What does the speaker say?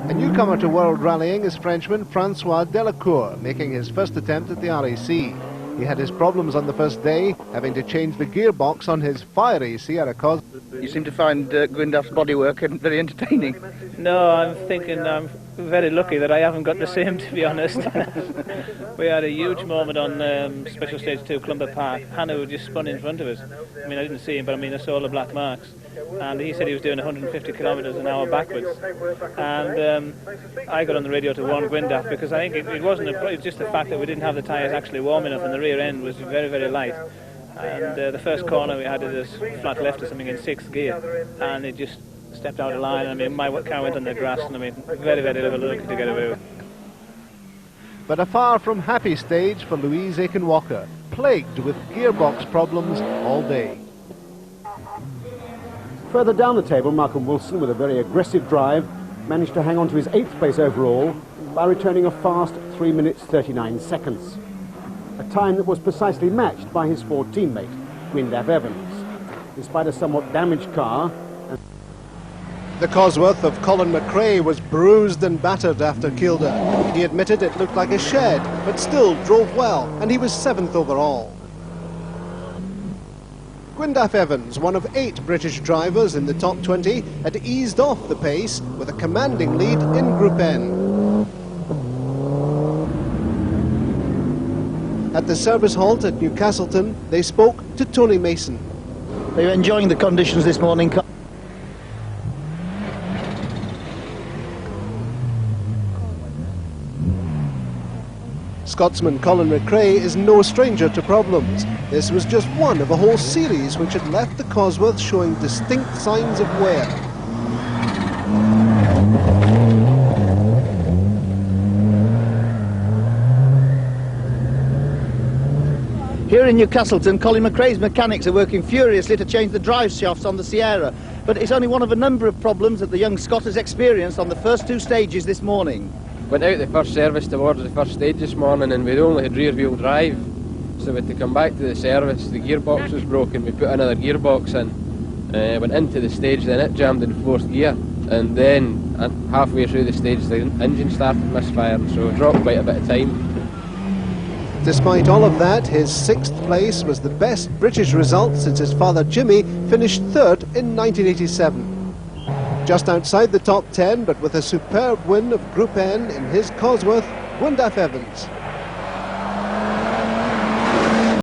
A newcomer to world rallying is Frenchman Francois Delacour, making his first attempt at the RAC. He had his problems on the first day, having to change the gearbox on his fire AC at a Cosworth. You seem to find Gwyndaf's bodywork very entertaining. No, I'm thinking I'm very lucky that I haven't got the same, to be honest. We had a huge moment on Special Stage 2, Clumber Park. Hannah just spun in front of us. I mean, I didn't see him, but I mean, I saw all the black marks. And he said he was doing 150 kilometres an hour backwards. And I got on the radio to warn Gwyndaf, because I think it wasn't it was just the fact that we didn't have the tyres actually warm enough, and the rear end was very, very light. And the first corner we had it as flat left or something in 6th gear, and it just stepped out of line. I mean, my car went on the grass, and I mean, very, very lucky to get away with. But a far from happy stage for Louise Aiken-Walker, plagued with gearbox problems all day. Further down the table, Malcolm Wilson, with a very aggressive drive, managed to hang on to his 8th place overall by returning a fast 3 minutes 39 seconds. A time that was precisely matched by his Ford teammate, Gwyndaf Evans. Despite a somewhat damaged car... The Cosworth of Colin McRae was bruised and battered after Kielder. He admitted it looked like a shed, but still drove well, and he was 7th overall. Gwyndaf Evans, one of 8 British drivers in the top 20, had eased off the pace with a commanding lead in Group N. At the service halt at Newcastleton, they spoke to Tony Mason. Are you enjoying the conditions this morning? Scotsman Colin McRae is no stranger to problems. This was just one of a whole series which had left the Cosworth showing distinct signs of wear. Here in Newcastleton, Colin McRae's mechanics are working furiously to change the drive shafts on the Sierra, but it's only one of a number of problems that the young Scot has experienced on the first 2 stages this morning. Went out the first service towards the first stage this morning, and we'd only had rear wheel drive, so we had to come back to the service. The gearbox was broken, we put another gearbox in, went into the stage, then it jammed in 4th gear, and then halfway through the stage the engine started misfiring, so it dropped quite a bit of time. Despite all of that, his 6th place was the best British result since his father Jimmy finished 3rd in 1987. Just outside the top 10, but with a superb win of Group N in his Cosworth, Gwyndaf Evans.